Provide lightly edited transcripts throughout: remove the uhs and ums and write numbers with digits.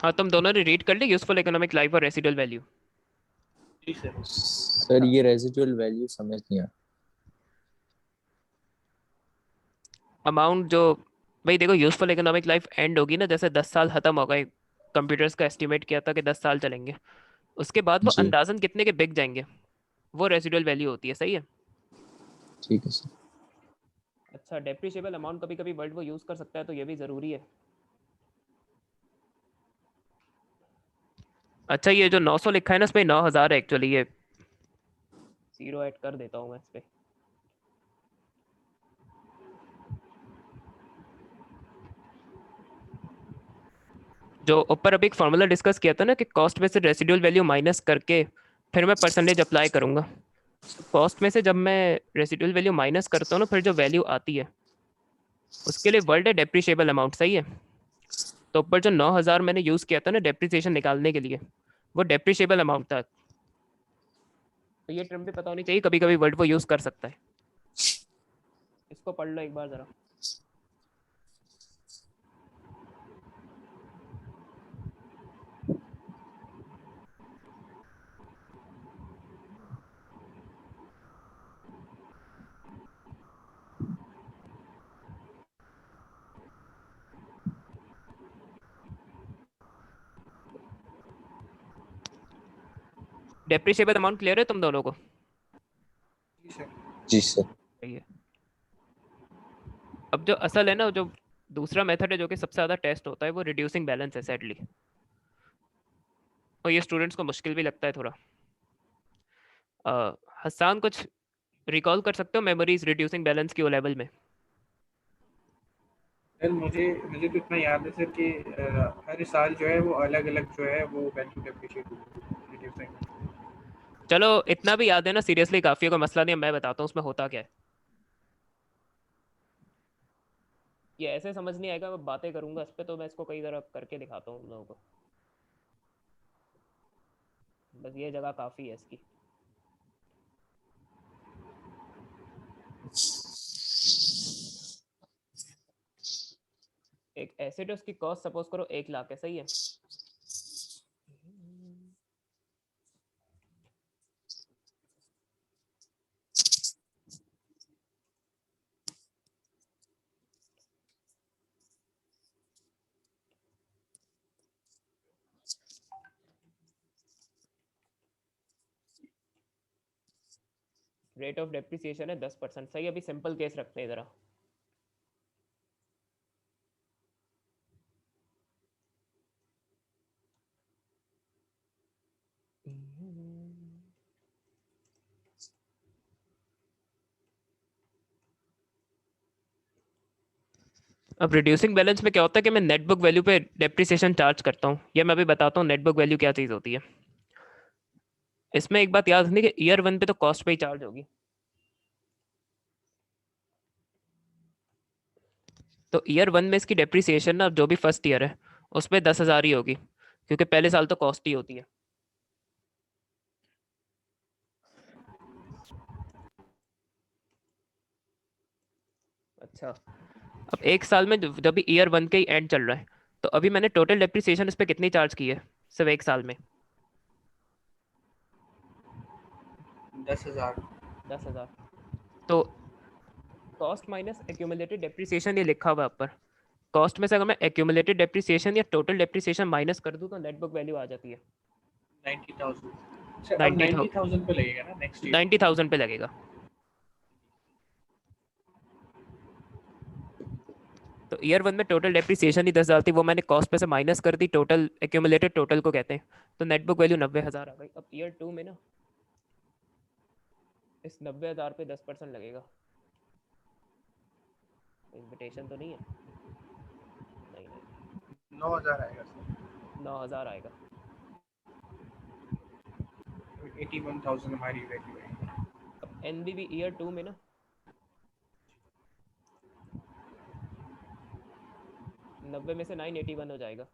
हाँ, तुम दोनों ने रीड कर ली यूजफुल इकोनॉमिक लाइफ और रेसिडुअल वैल्यू? जी सर। सर ये रेजिडुअल वैल्यू समझ नहीं आया। अमाउंट जो, भाई देखो यूजफुल इकोनॉमिक लाइफ एंड होगी ना, जैसे 10 साल खत्म हो गए, कंप्यूटर्स का एस्टिमेट किया था कि 10 साल चलेंगे, उसके बाद वो जी अंदाजन कितने के बिक जाएंगे, वो रेसिडुअल वैल्यू होती है। सही है। ठीक है सर। अच्छा, डेप्रिशिएबल अमाउंट कभी कभी वर्ड वो यूज कर सकता है, तो ये भी जरूरी है। अच्छा, ये जो 900 लिखा है ना, इसमें 9000 है एक्चुअली, ये जीरो ऐड कर देता हूँ मैं इस पे। जो ऊपर अभी एक फॉर्मूला डिस्कस किया था ना कि कॉस्ट में से रेसिडुअल वैल्यू माइनस करके फिर मैं परसेंटेज अप्लाई करूंगा, तो कॉस्ट में से जब मैं रेसिडुअल वैल्यू माइनस करता हूँ ना, फिर जो वैल्यू आती है उसके लिए वर्ड है डेप्रिशिएबल अमाउंट। सही है। तो ऊपर जो 9000 मैंने यूज किया था ना डेप्रिसिएशन निकालने के लिए, वो डेप्रिशिएबल अमाउंट था। तो ये टर्म भी पता होनी चाहिए, कभी कभी वर्ड वो यूज कर सकता है। इसको पढ़ लो एक बार जरा। डेप्रिशिएबल अमाउंट क्लियर है तुम दोनों को? जी सर। जी सर। सही है। अब जो असल है ना, जो दूसरा मेथड है जो कि सबसे ज़्यादा टेस्ट होता है, वो रिड्यूसिंग बैलेंस है सैडली, और ये स्टूडेंट्स को मुश्किल भी लगता है थोड़ा। हसान, कुछ रिकॉल कर सकते हो मेमोरीज रिड्यूसिंग बैलेंस की ओ लेवल में? सर मुझे मुझे तो इतना याद है सर कि हर साल जो है वो अलग अलग जो है वो वैल्यू डेप्रिशिएट रिड्यूस है। चलो, इतना भी याद है ना, सीरियसली काफ़ी है, कोई मसला नहीं है, मैं बताता हूँ उसमें होता क्या है। ये ऐसे समझ नहीं आएगा, मैं बातें करूंगा इस पे, तो मैं इसको कई तरह करके दिखाता हूँ उन लोगों को। बस ये जगह काफ़ी है इसकी। एक एसेट है, उसकी कॉस्ट सपोज करो 1 लाख है। सही है। रेट ऑफ डेप्रिसिएशन है 10%। सही है। अभी सिंपल केस रखते हैं ज़रा। अब रिड्यूसिंग बैलेंस में क्या होता है कि मैं नेट बुक वैल्यू पे डेप्रिसिएशन चार्ज करता हूँ, या मैं अभी बताता हूँ नेट बुक वैल्यू क्या चीज़ होती है। इसमें एक बात याद रखनी कि ईयर 1 पे तो कॉस्ट पे ही चार्ज होगी। तो ईयर 1 में इसकी डेप्रिसिएशन ना, जो भी फर्स्ट ईयर है उसमें 10,000 ही होगी, क्योंकि पहले साल तो कॉस्ट ही होती है। अच्छा, अब एक साल में जब भी ईयर 1 के ही एंड चल रहा है, तो अभी मैंने टोटल डेप्रिसिएशन इस पे कितनी चार्ज की है सिर्फ एक साल में? 10,000। 10,000। तो कॉस्ट माइनस एक्यूमुलेटेड डेप्रिसिएशन ये लिखा हुआ है ऊपर। कॉस्ट में से अगर मैं एक्यूमुलेटेड डेप्रिसिएशन या टोटल डेप्रिसिएशन माइनस कर दूं, तो नेट बुक वैल्यू आ जाती है 90,000 सर। अब 90,000। 90,000 पे लगेगा ना नेक्स्ट ईयर? 90,000 पे लगेगा। तो ईयर 1 में टोटल डेप्रिसिएशन ही 10,000 थी, वो मैंने कॉस्ट पे से माइनस कर दी, टोटल एक्यूमुलेटेड टोटल को कहते हैं, तो नेट बुक वैल्यू 90,000 आ गई। अब ईयर 2 में ना, इस 90,000 पे 10% लगेगा। इन्विटेशन तो नहीं है? नहीं नहीं, 9,000 आएगा सर। 9,000 आएगा। 81,000 हमारी वैल्यू है। अब एन बी ईयर 2 में ना, 90 में से 981 हो जाएगा।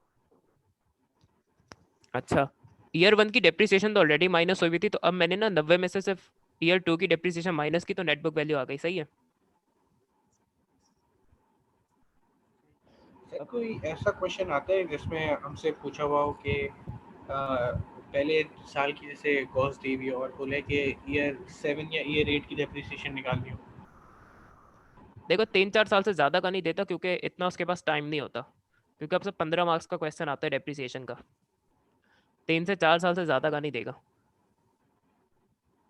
अच्छा, ईयर 1 की डेप्रिसिएशन तो ऑलरेडी माइनस हुई थी, तो अब मैंने ना 90 में से सिर्फ ईयर 2 की डेप्रिसिएशन माइनस की, तो नेट बुक वैल्यू आ गई। सही है। सर कोई ऐसा क्वेश्चन आता है जिसमें हमसे पूछा हुआ हो कि पहले साल की जैसे कॉस्ट दी हुई और बोले कि ईयर 7 या ईयर 8 की डेप्रिसिएशन निकालनी हो? देखो 3-4 साल से ज़्यादा का नहीं देता, क्योंकि इतना उसके पास टाइम नहीं होता, क्योंकि अब से 15 मार्क्स का क्वेश्चन आता है डेप्रिसिएशन का। 3 से 4 साल से ज़्यादा का नहीं देगा।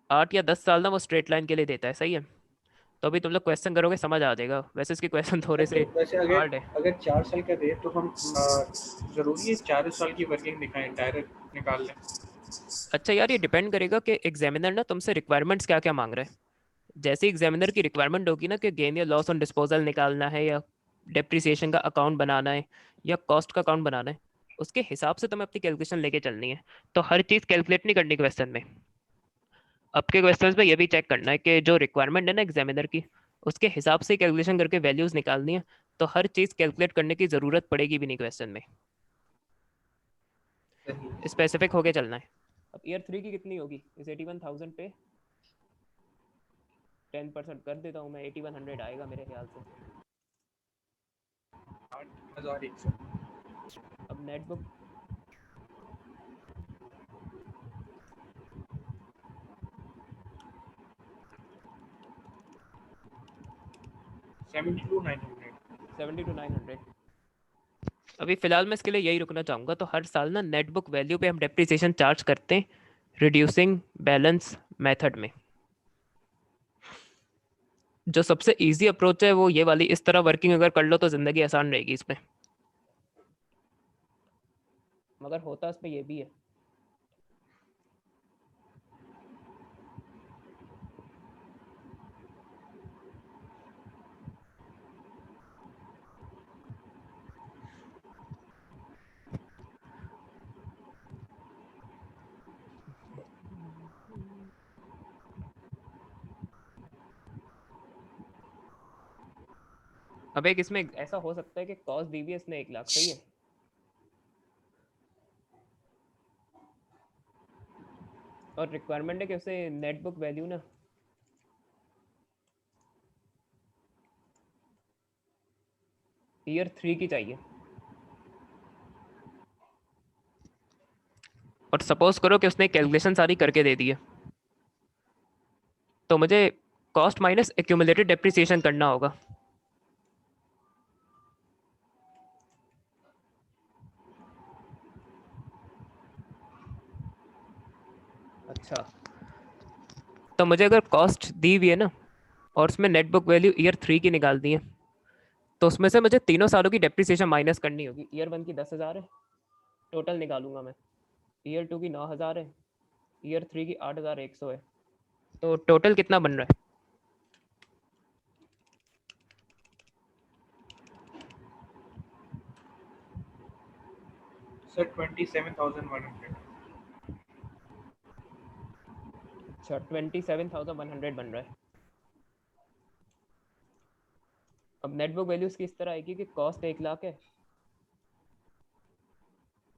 8 या 10 साल ना वो स्ट्रेट लाइन के लिए देता है। सही है। तो अभी तुम लोग क्वेश्चन करोगे समझ आ जाएगा, वैसे इसके क्वेश्चन थोड़े तो से वैसे हार्ड है। अगर 4 साल का दे तो हम ज़रूरी है 4 साल की वर्किंग दिखाएं, डायरेक्ट निकाल लें? अच्छा यार, ये डिपेंड करेगा कि एग्जामिनर ना तुमसे रिक्वायरमेंट्स क्या क्या मांग रहा है। जैसे एग्जामिनर की रिक्वायरमेंट होगी ना कि गेन या लॉस ऑन डिस्पोजल निकालना है, या डेप्रिसिएशन का अकाउंट बनाना है, या कॉस्ट का अकाउंट बनाना है, उसके हिसाब से तुम्हें अपनी कैलकुलेशन लेके चलनी है। तो हर चीज़ कैलकुलेट नहीं करनी क्वेश्चन में। आपके क्वेश्चंस में ये भी चेक करना है कि जो रिक्वायरमेंट है ना एग्जामिनर की, उसके हिसाब से कैलकुलेशन करके वैल्यूज निकालनी है। तो हर चीज़ कैलकुलेट करने की ज़रूरत पड़ेगी भी नहीं क्वेश्चन में। सही है। स्पेसिफिक होके चलना है। अब ईयर 3 की कितनी होगी इस 81,000 पे? 10% कर देता हूँ मैं, 8100 आएगा मेरे ख्याल से। 8,100। अब नेट बुक 72,900। 72,900। अभी फिलहाल मैं इसके लिए यही रुकना चाहूँगा। तो हर साल ना नेट बुक वैल्यू पे हम डेप्रिसिएशन चार्ज करते हैं रिड्यूसिंग बैलेंस मेथड में। जो सबसे इजी अप्रोच है वो ये वाली, इस तरह वर्किंग अगर कर लो तो ज़िंदगी आसान रहेगी इसमें। मगर होता इसमें ये भी है। अब एक इसमें ऐसा हो सकता है कि कॉस्ट दी हुई है इसने 1 लाख। सही है। और रिक्वायरमेंट है कि उसे नेट बुक वैल्यू ना ईयर 3 की चाहिए। और सपोज करो कि उसने कैलकुलेशन सारी करके दे दी है, तो मुझे कॉस्ट माइनस एक्यूमुलेटेड डेप्रिसिएशन करना होगा। अच्छा, तो मुझे अगर कॉस्ट दी हुई है ना, और उसमें नेट बुक वैल्यू ईयर 3 की निकाल दी है, तो उसमें से मुझे तीनों सालों की डेप्रिसिएशन माइनस करनी होगी। ईयर 1 की 10,000 है, टोटल निकालूंगा मैं। ईयर 2 की 9,000 है, ईयर 3 की 8,100 है। तो टोटल कितना बन रहा है? सर 27,100। अच्छा, 27,100 बन रहा है। अब नेट बुक वैल्यूज की इस तरह आएगी कि कॉस्ट 1 लाख है,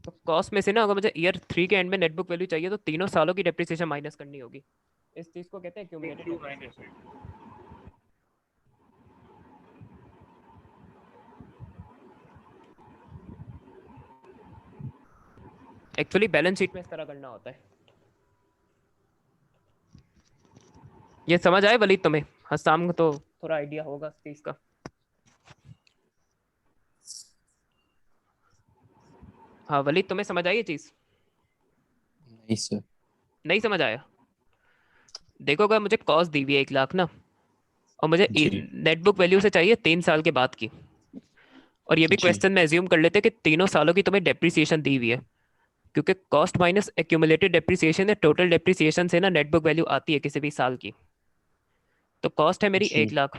तो कॉस्ट में से ना अगर मुझे ईयर 3 के एंड में नेट बुक वैल्यू चाहिए, तो तीनों सालों की डेप्रिसिएशन माइनस करनी होगी। इस चीज़ को कहते हैं cumulated depreciation. 32,900। Actually balance sheet में इस तरह करना होता है। ये समझ आए वलीद तुम्हें? हाँ, शाम को तो थोड़ा आइडिया होगा इस चीज़ का। हाँ वलीद, तुम्हें समझ आई ये चीज़? नहीं सर। नहीं समझ आया? देखो, अगर मुझे कॉस्ट दी हुई है 1 लाख ना, और मुझे जी। नेट बुक वैल्यू से चाहिए 3 साल के बाद की, और ये भी जी। क्वेश्चन में एज्यूम कर लेते हैं कि तीनों सालों की तुम्हें डेप्रिसिएशन दी हुई है, क्योंकि कॉस्ट माइनस एक्यूमुलेटेड डेप्रिसिएशन है टोटल डेप्रिसिएशन से ना नेट बुक वैल्यू आती है किसी भी साल की। तो कॉस्ट है मेरी जी। 1 लाख।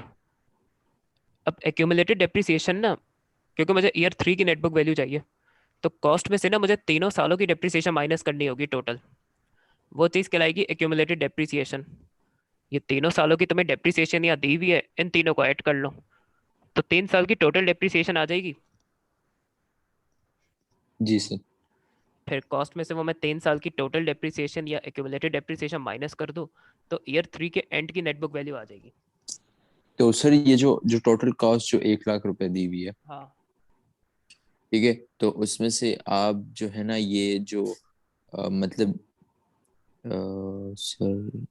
अब एक्यूमुलेटेड डेप्रिसिएशन ना, क्योंकि मुझे ईयर 3 की नेट बुक वैल्यू चाहिए, तो कॉस्ट में से ना मुझे तीनों सालों की डेप्रिसिएशन माइनस करनी होगी टोटल। वो चीज़ कहलाएगी एक्यूमुलेटेड डेप्रिसिएशन। ये तीनों सालों की तुम्हें डेप्रिसिएशन या दी हुई है, इन तीनों को ऐड कर लो, तो 3 साल की टोटल डेप्रिसिएशन आ जाएगी। जी सर। फिर कॉस्ट में से वो मैं 3 साल की टोटल डेप्रिसिएशन या एक्यूमुलेटेड डेप्रिसिएशन माइनस कर दूँ तो ईयर 3 के एंड की नेट बुक वैल्यू आ जाएगी। तो सर ये जो जो टोटल कॉस्ट जो 1 लाख रुपए दी हुई है, हाँ ठीक है, तो उसमें से आप जो है ना ये जो मतलब सर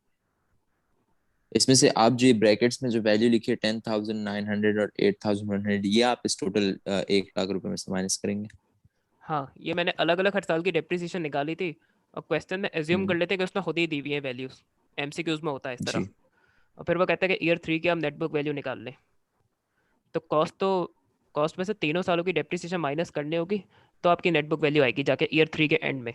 इसमें से आप जो ये ब्रैकेट्स में जो वैल्यू लिखी है 10,900 और 8,100, ये आप इस टोटल 1 लाख रुपए में से माइनस करेंगे। हाँ, ये मैंने अलग अलग हर साल की डेप्रिसिएशन निकाली थी और क्वेश्चन में एज्यूम कर हम्म, लेते हैं कि उसने खुद ही दी हुई है वैल्यूज, एमसीक्यूज में होता है इस तरह। जी और फिर वो कहता है कि ईयर 3 की हम नेट बुक वैल्यू निकाल लें। तो कॉस्ट में से तीनों सालों की डेप्रिसिएशन माइनस करनी होगी तो आपकी नेट बुक वैल्यू आएगी जाके ईयर 3 के एंड में,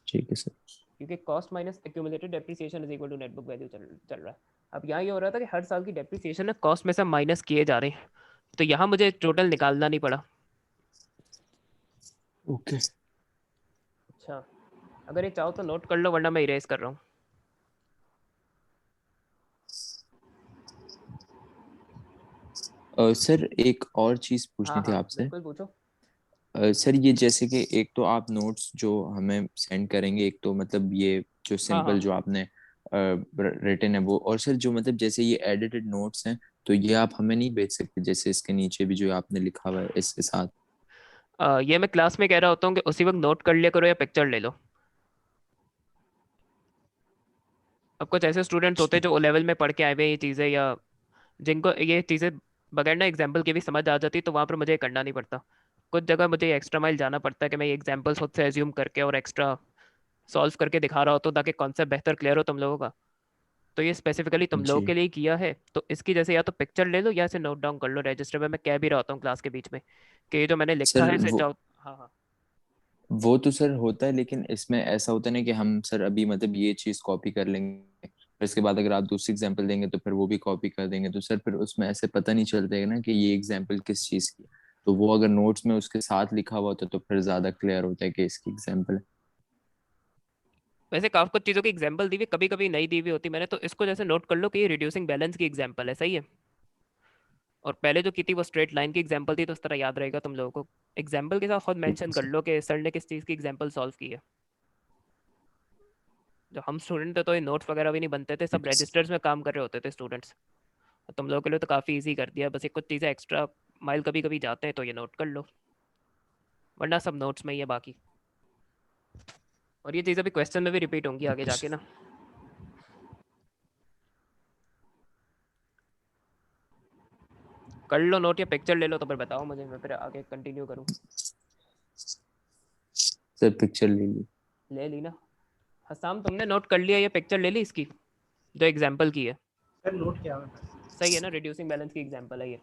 ठीक है सर। क्योंकि cost minus accumulated depreciation is equal to net book value चल रहा है। अब यहाँ ये हो रहा था कि हर साल की डेप्रिसिएशन है कॉस्ट में से माइनस किए जा रहे हैं, तो यहाँ मुझे टोटल निकालना नहीं पड़ा। ओके। अच्छा, अगर ये चाहो तो नोट कर लो वरना मैं इरेज कर रहा हूँ। सर एक और चीज पूछनी हाँ थी हाँ आपसे। बिल्कुल पूछो। सर ये जैसे कि एक तो आप नोट्स जो हमें सेंड करेंगे, एक तो मतलब ये जो हाँ सिंपल हाँ जो आपने रिटन है वो, और सर जो मतलब जैसे ये एडिटेड नोट्स हैं, तो ये आप हमें नहीं भेज सकते जैसे इसके नीचे भी जो आपने लिखा हुआ है इसके साथ? ये मैं क्लास में कह रहा होता हूँ कि उसी वक्त नोट कर लिया करो या पिक्चर ले लो। अब कुछ ऐसे स्टूडेंट्स होते हैं जो ओ लेवल में पढ़ के आए हुए हैं ये चीज़ें, या जिनको ये चीज़ें बगैर ना एग्जाम्पल के भी समझ आ जाती, तो वहाँ पर मुझे ये करना नहीं पड़ता। कुछ जगह मुझे एक्स्ट्रा माइल जाना पड़ता है कि मैं ये एग्जाम्पल्स खुद से एज्यूम करके और एक्स्ट्रा सॉल्व करके दिखा रहा होता हूँ ताकि कॉन्सेप्ट बेहतर क्लियर हो तुम लोगों का। तो ये स्पेसिफिकली तुम लोगों जी के लिए ही किया है, तो इसकी जैसे या तो पिक्चर ले लो या इसे नोट डाउन कर लो रजिस्टर में। मैं कह भी रहा होता हूँ क्लास के बीच में कि ये जो मैंने लिखा सर है इसे वो चाहो। हाँ हाँ। वो तो सर होता है, लेकिन इसमें ऐसा होता है ना कि हम सर अभी मतलब ये चीज कॉपी कर लेंगे, फिर इसके बाद अगर आप दूसरी एग्जांपल देंगे तो फिर वो भी कॉपी कर देंगे, तो सर फिर उसमें ऐसे पता नहीं चलता है ना कि ये एग्जांपल किस चीज की है। तो वो अगर नोट्स में उसके साथ लिखा हुआ होता तो फिर ज्यादा क्लियर होता है कि इसकी एग्जांपल है। वैसे काफी कुछ चीज़ों की एग्जाम्पल दी हुई, कभी कभी नहीं दी हुई होती मैंने, तो इसको जैसे नोट कर लो कि ये रिड्यूसिंग बैलेंस की एग्जाम्पल है, सही है। और पहले जो की थी वो स्ट्रेट लाइन की एग्जाम्पल थी, तो उस तरह याद रहेगा तुम लोगों को। एग्जाम्पल के साथ खुद ठीक मेंशन है कर सर। लो कि सर ने किस चीज़ की एग्जाम्पल सॉल्व की है। जब हम स्टूडेंट थे तो ये नोट्स वगैरह भी नहीं बनते थे, सब ठीक है सर। रजिस्टर्स में काम कर रहे होते थे स्टूडेंट्स। तुम लोगों के लिए तो काफ़ी इजी कर दिया, बस एक कुछ चीज़ें एक्स्ट्रा माइल कभी कभी जाते हैं तो ये नोट कर लो, वरना सब नोट्स में ही है बाकी। और ये चीज़ अभी क्वेश्चन में भी रिपीट होंगी आगे ओके जाके सर। ना। कर लो नोट या पिक्चर ले लो तो फिर बताओ मुझे, मैं फिर आगे कंटिन्यू करूँ। सर पिक्चर ले ली। ले ली ना। हसाम तुमने नोट कर लिया या पिक्चर ले ली इसकी जो एग्जाम्पल की है? सर नोट क्या है? सही है ना, रिड्यूसिंग बैलेंस की एग्जाम्पल है ये।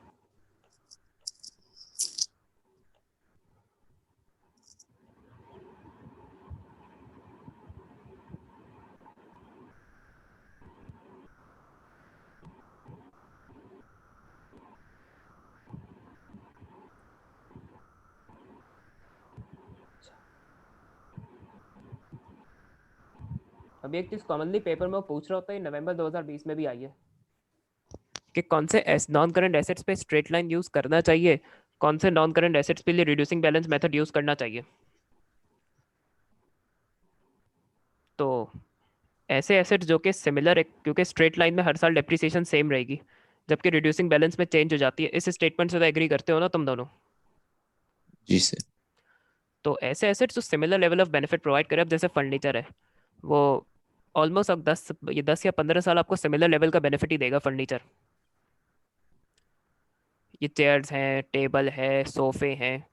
अभी एक चीज़ कॉमनली पेपर में वो पूछ रहा होता है, नवंबर 2020 में भी आई है, कि कौन से नॉन करंट एसेट्स पे स्ट्रेट लाइन यूज करना चाहिए, कौन से नॉन करंट एसेट्स पे लिए रिड्यूसिंग बैलेंस मेथड यूज करना चाहिए। तो ऐसे एसेट्स जो कि सिमिलर है, क्योंकि स्ट्रेट लाइन में हर साल डेप्रिसिएशन सेम रहेगी जबकि रिड्यूसिंग बैलेंस में चेंज हो जाती है, इस स्टेटमेंट से तो एग्री करते हो ना तुम दोनों। जी सर। तो ऐसे एसेट्स जो similar level of benefit provide करे, अब जैसे फर्नीचर है, वो ऑलमोस्ट अब 10 या 15 साल आपको सिमिलर लेवल का बेनिफिट ही देगा फर्नीचर। ये चेयर्स हैं, टेबल है, सोफे हैं,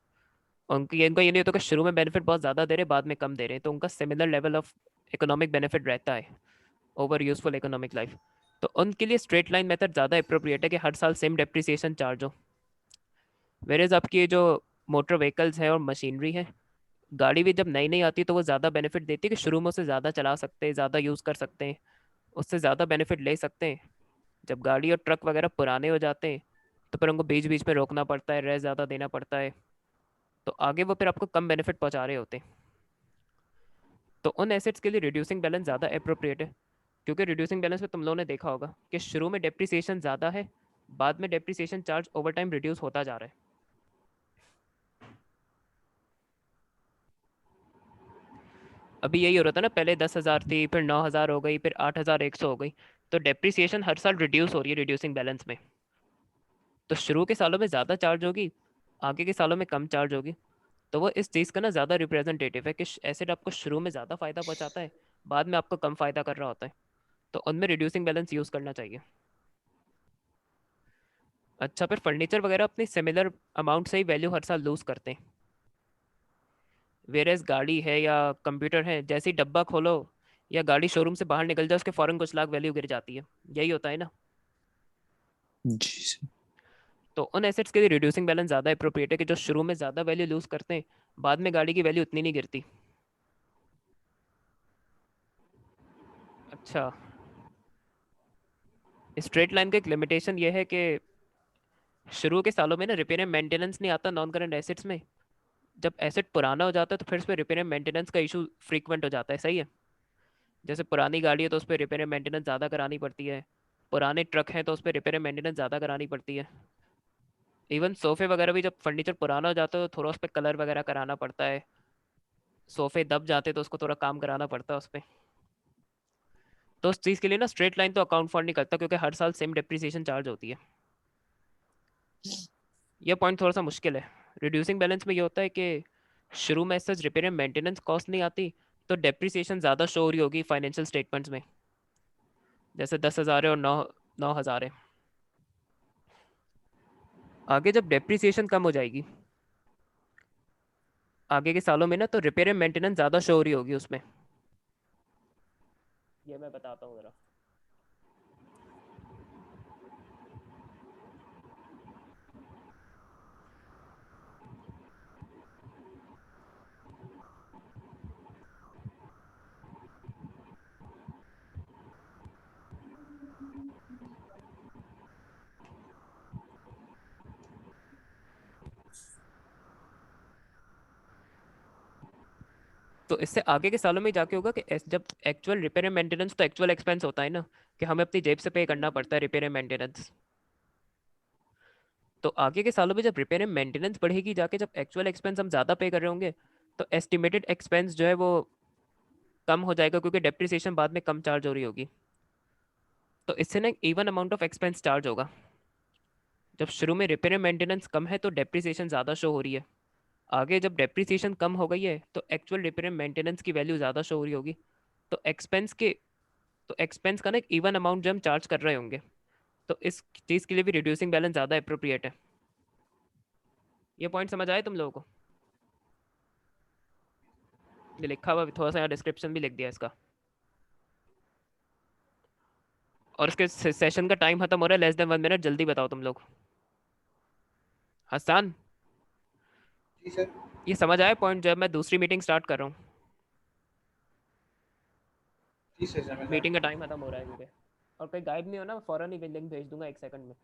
उनकी इनको ये नहीं होता कि शुरू में बेनिफिट बहुत ज़्यादा दे रहे बाद में कम दे रहे, तो उनका similar level of economic benefit रहता है ओवर यूजफुल इकोनॉमिक लाइफ। तो उनके लिए स्ट्रेट लाइन मेथड ज़्यादा अप्रोप्रिएट है कि हर साल सेम डेप्रिसिएशन चार्ज हो। वेरेज आपकी ये जो मोटर व्हीकल्स है और मशीनरी है, गाड़ी भी जब नई नई आती है तो वो ज़्यादा बेनिफिट देती है कि शुरू में उसे ज़्यादा चला सकते हैं, ज़्यादा यूज़ कर सकते हैं, उससे ज़्यादा बेनिफिट ले सकते हैं। जब गाड़ी और ट्रक वगैरह पुराने हो जाते हैं तो फिर उनको बीच बीच में रोकना पड़ता है, रेस ज़्यादा देना पड़ता है, तो आगे वो फिर आपको कम बेनिफिट पहुंचा रहे होते हैं। तो उन एसेट्स के लिए रिड्यूसिंग बैलेंस ज़्यादा अप्रोप्रिएट है, क्योंकि रिड्यूसिंग बैलेंस में तुम लोगों ने देखा होगा कि शुरू में डेप्रिसिएशन ज़्यादा है, बाद में depreciation charge over time reduce होता जा रहा है। अभी यही हो रहा था ना, पहले 10,000 थी, फिर 9,000 हो गई, फिर 8,100 हो गई। तो डेप्रिसिएशन हर साल रिड्यूस हो रही है रिड्यूसिंग बैलेंस में। तो शुरू के सालों में ज़्यादा चार्ज होगी, आगे के सालों में कम चार्ज होगी। तो वो इस चीज़ का ना ज़्यादा रिप्रेजेंटेटिव है कि एसिड आपको शुरू में ज़्यादा फ़ायदा पहुंचाता है, बाद में आपको कम फ़ायदा कर रहा होता है। तो उनमें रिड्यूसिंग बैलेंस यूज़ करना चाहिए। अच्छा, फिर फर्नीचर वगैरह अपनी सिमिलर अमाउंट से ही वैल्यू हर साल लूज़ करते हैं। वेरेस गाड़ी है या कंप्यूटर है, जैसे ही डब्बा खोलो या गाड़ी शोरूम से बाहर निकल जाए, उसके फ़ौरन कुछ लाख वैल्यू गिर जाती है। यही होता है ना। जी सर। तो उन एसेट्स के लिए रिड्यूसिंग बैलेंस ज़्यादा अप्रोप्रिएट है कि जो शुरू में ज़्यादा वैल्यू लूज़ करते हैं, बाद में गाड़ी की वैल्यू उतनी नहीं गिरती। अच्छा, स्ट्रेट लाइन का एक लिमिटेशन ये है कि शुरू के सालों में ना रिपेयर एंड मेंटेनेंस नहीं आता नॉन करंट एसेट्स में। जब एसेट पुराना हो जाता है तो फिर उस पर रिपेयर एंड मेंटेनेंस का इशू फ्रीक्वेंट हो जाता है, सही है। जैसे पुरानी गाड़ी है तो उस पर रिपेयर एंड मेंटेनेंस ज़्यादा करानी पड़ती है, पुराने ट्रक हैं तो उस पर रिपेयर एंड मेंटेनेंस ज़्यादा करानी पड़ती है। इवन सोफे वगैरह भी जब फर्नीचर पुराना हो जाता है तो थोड़ा उस पर कलर वगैरह कराना पड़ता है। सोफे दब जाते तो उसको थोड़ा काम कराना पड़ता है उस पर। तो उस चीज़ के लिए ना स्ट्रेट लाइन तो अकाउंट फॉर नहीं करता, क्योंकि हर साल सेम डेप्रिसिएशन चार्ज होती है। यह पॉइंट थोड़ा सा मुश्किल है। रिड्यूसिंग बैलेंस में ये होता है कि शुरू में सच रिपेयर एंड मेंटेनेंस कॉस्ट नहीं आती, तो डेप्रिसिएशन ज़्यादा शो हो रही होगी फाइनेंशियल स्टेटमेंट्स में, जैसे 10,000 है और 9,000 है। आगे जब डेप्रिसिएशन कम हो जाएगी आगे के सालों में ना, तो रिपेयर एंड मेंटेनेंस ज़्यादा शो हो रही होगी उसमें। ये मैं बताता हूँ ज़रा। तो इससे आगे के सालों में जाके होगा कि जब एक्चुअल रिपेयर एंड मेंटेनेंस, तो एक्चुअल एक्सपेंस होता है ना, कि हमें अपनी जेब से पे करना पड़ता है रिपेयर एंड मेंटेनेंस। तो आगे के सालों में जब रिपेयर एंड मेंटेनेंस बढ़ेगी जाके, जब एक्चुअल एक्सपेंस हम ज़्यादा पे कर रहे होंगे, तो एस्टिमेटेड एक्सपेंस जो है वो कम हो जाएगा, क्योंकि डेप्रिसिएशन बाद में कम चार्ज हो रही होगी। तो इससे ना even amount of expense charge होगा। जब शुरू में रिपेयर एंड मेंटेनेंस कम है तो डेप्रिसिएशन ज़्यादा शो हो रही है। आगे जब डेप्रिसिएशन कम हो गई है तो एक्चुअल रिपेयर एंड मेंटेनेंस की वैल्यू ज़्यादा शो हो रही होगी। तो एक्सपेंस का ना एक इवन अमाउंट जो हम चार्ज कर रहे होंगे, तो इस चीज़ के लिए भी रिड्यूसिंग बैलेंस ज़्यादा अप्रोप्रिएट है। ये पॉइंट समझ आए तुम लोगों को? ये लिखा हुआ थोड़ा सा यहाँ डिस्क्रिप्शन भी लिख दिया इसका। और इसके सेशन का टाइम खत्म हो रहा है, लेस देन 1 मिनट, जल्दी बताओ तुम लोग। हसन, जी सर। ये समझ आया पॉइंट जब मैं दूसरी मीटिंग स्टार्ट कर रहा हूँ? जी सर समझ मीटिंग का टाइम खत्म हो रहा है क्योंकि। और कोई गायब नहीं हो ना, फौरन ही लिंक भेज दूंगा 1 सेकंड में।